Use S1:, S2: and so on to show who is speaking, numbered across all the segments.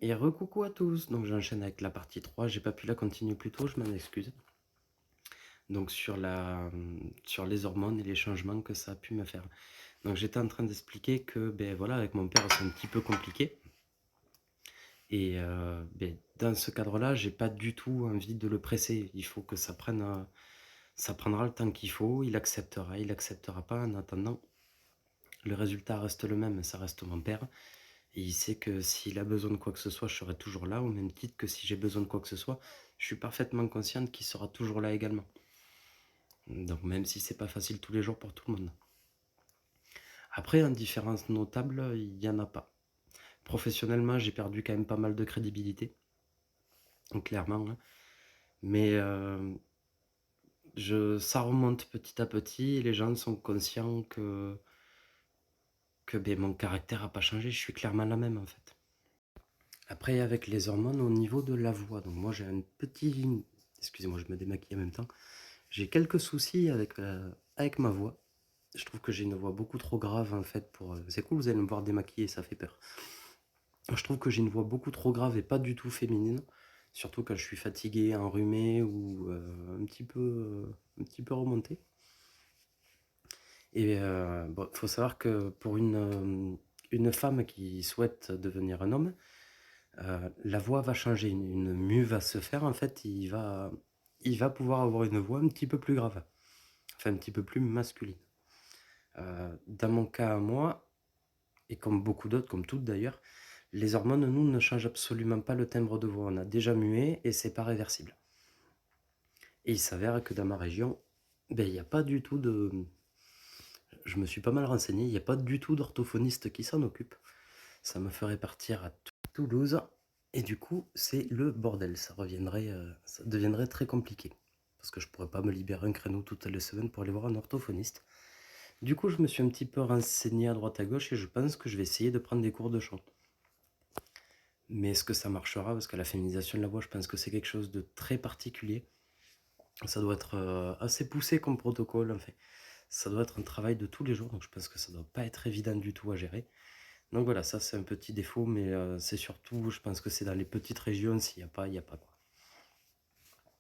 S1: Et recoucou à tous, donc j'enchaîne avec la partie 3. J'ai pas pu la continuer plus tôt, je m'en excuse. Donc sur les hormones et les changements que ça a pu me faire. Donc j'étais en train d'expliquer que ben voilà, avec mon père c'est un petit peu compliqué. Et ben, dans ce cadre-là, j'ai pas du tout envie de le presser. Il faut que ça prenne, ça prendra le temps qu'il faut, il acceptera pas. En attendant, le résultat reste le même, ça reste mon père. Et il sait que s'il a besoin de quoi que ce soit, je serai toujours là, au même titre que si j'ai besoin de quoi que ce soit, je suis parfaitement consciente qu'il sera toujours là également. Donc même si c'est pas facile tous les jours pour tout le monde. Après, en différence notable, il n'y en a pas. Professionnellement, j'ai perdu quand même pas mal de crédibilité, donc clairement, hein. Mais ça remonte petit à petit et les gens sont conscients que ben, mon caractère n'a pas changé, je suis clairement la même en fait. Après, avec les hormones, au niveau de la voix, donc moi j'ai un petit... Excusez-moi, je me démaquille en même temps. J'ai quelques soucis avec ma voix. Je trouve que j'ai une voix beaucoup trop grave en fait pour... C'est cool, vous allez me voir démaquiller, ça fait peur. Je trouve que j'ai une voix beaucoup trop grave et pas du tout féminine. Surtout quand je suis fatigué, enrhumé ou un petit peu remonté. Et bon, faut savoir que pour une femme qui souhaite devenir un homme, la voix va changer, une mue va se faire, en fait, il va pouvoir avoir une voix un petit peu plus grave, enfin un petit peu plus masculine. Dans mon cas à moi, et comme beaucoup d'autres, comme toutes d'ailleurs, les hormones, nous, ne changent absolument pas le timbre de voix. On a déjà mué et c'est pas réversible. Et il s'avère que dans ma région, ben, il n'y a pas du tout de... Je me suis pas mal renseigné, il n'y a pas du tout d'orthophoniste qui s'en occupe. Ça me ferait partir à Toulouse. Et du coup, c'est le bordel. Ça deviendrait très compliqué. Parce que je pourrais pas me libérer un créneau toutes les semaines pour aller voir un orthophoniste. Du coup, je me suis un petit peu renseigné à droite à gauche et je pense que je vais essayer de prendre des cours de chant. Mais est-ce que ça marchera? Parce que la féminisation de la voix, je pense que c'est quelque chose de très particulier. Ça doit être assez poussé comme protocole, en fait. Ça doit être un travail de tous les jours, donc je pense que ça doit pas être évident du tout à gérer. Donc voilà, ça c'est un petit défaut, mais c'est surtout, je pense que c'est dans les petites régions, s'il n'y a pas, il n'y a pas quoi.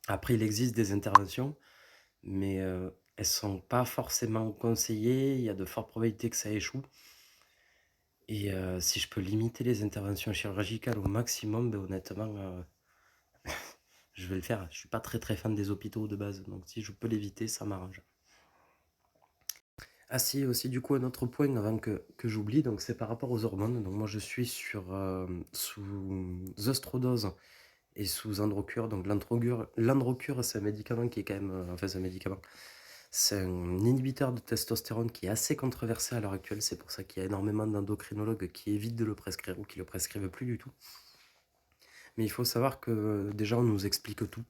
S1: Après, il existe des interventions, mais elles sont pas forcément conseillées, il y a de fortes probabilités que ça échoue. Et si je peux limiter les interventions chirurgicales au maximum, ben, honnêtement, je vais le faire. Je suis pas très fan des hôpitaux de base, donc si je peux l'éviter, ça m'arrange. Ah si, aussi du coup un autre point avant que j'oublie, donc c'est par rapport aux hormones. Donc moi je suis sous œstrodose et sous androcure. Donc l'androcure c'est un médicament qui est quand même, enfin c'est un médicament, c'est un inhibiteur de testostérone qui est assez controversé à l'heure actuelle. C'est pour ça qu'il y a énormément d'endocrinologues qui évitent de le prescrire ou qui le prescrivent plus du tout. Mais il faut savoir que déjà on nous explique tout.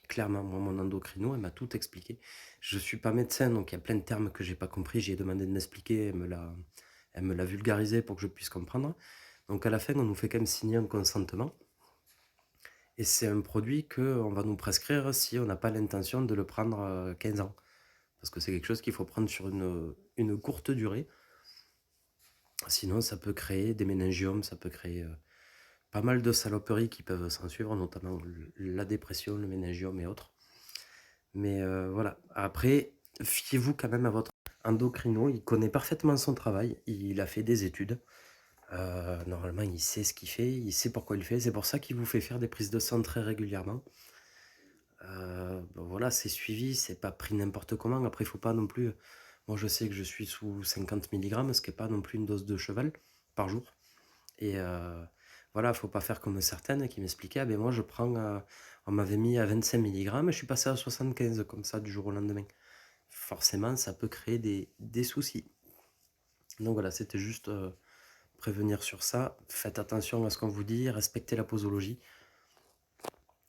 S1: Clairement, moi, mon endocrino, elle m'a tout expliqué. Je suis pas médecin, donc il y a plein de termes que j'ai pas compris. J'ai demandé de m'expliquer, elle me l'a vulgarisé pour que je puisse comprendre. Donc à la fin, on nous fait quand même signer un consentement. Et c'est un produit qu'on va nous prescrire si on n'a pas l'intention de le prendre 15 ans. Parce que c'est quelque chose qu'il faut prendre sur une courte durée. Sinon, ça peut créer des méningiomes, ça peut créer pas mal de saloperies qui peuvent s'en suivre, notamment la dépression, le méningiome et autres. Mais voilà, après, fiez-vous quand même à votre endocrino, il connaît parfaitement son travail, il a fait des études. Normalement, il sait ce qu'il fait, il sait pourquoi il le fait, c'est pour ça qu'il vous fait faire des prises de sang très régulièrement. Bon, voilà, c'est suivi, c'est pas pris n'importe comment. Après, il faut pas non plus... Moi, je sais que je suis sous 50 mg, ce qui n'est pas non plus une dose de cheval par jour. Et voilà, faut pas faire comme certaines qui m'expliquaient, ah ben moi je prends, on m'avait mis à 25 mg, je suis passé à 75 comme ça du jour au lendemain. Forcément, ça peut créer des soucis. Donc voilà, c'était juste prévenir sur ça. Faites attention à ce qu'on vous dit, respectez la posologie.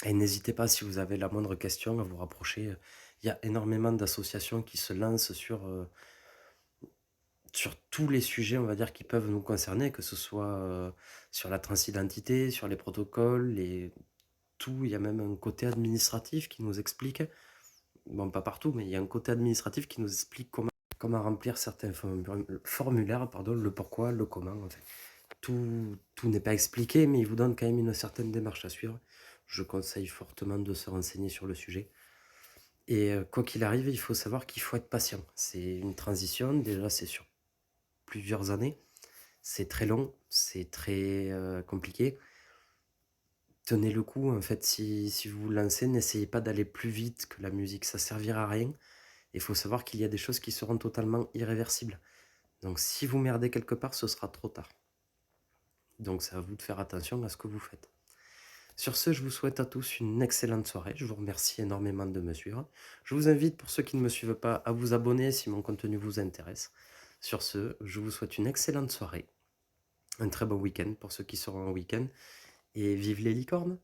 S1: Et n'hésitez pas, si vous avez la moindre question, à vous rapprocher. Il y a énormément d'associations qui se lancent sur tous les sujets, on va dire, qui peuvent nous concerner, que ce soit sur la transidentité, sur les protocoles, tout. Il y a même un côté administratif qui nous explique, bon, pas partout, mais il y a un côté administratif qui nous explique comment remplir certains formulaires, pardon, le pourquoi, le comment, en fait. Tout n'est pas expliqué, mais il vous donne quand même une certaine démarche à suivre. Je conseille fortement de se renseigner sur le sujet. Et quoi qu'il arrive, il faut savoir qu'il faut être patient. C'est une transition, déjà c'est sur plusieurs années, c'est très long, c'est très compliqué. Tenez le coup, en fait, si vous vous lancez, n'essayez pas d'aller plus vite que la musique, ça servira à rien. Il faut savoir qu'il y a des choses qui seront totalement irréversibles. Donc si vous merdez quelque part, ce sera trop tard. Donc c'est à vous de faire attention à ce que vous faites. Sur ce, je vous souhaite à tous une excellente soirée. Je vous remercie énormément de me suivre. Je vous invite, pour ceux qui ne me suivent pas, à vous abonner si mon contenu vous intéresse. Sur ce, je vous souhaite une excellente soirée, un très bon week-end pour ceux qui seront en week-end, et vive les licornes!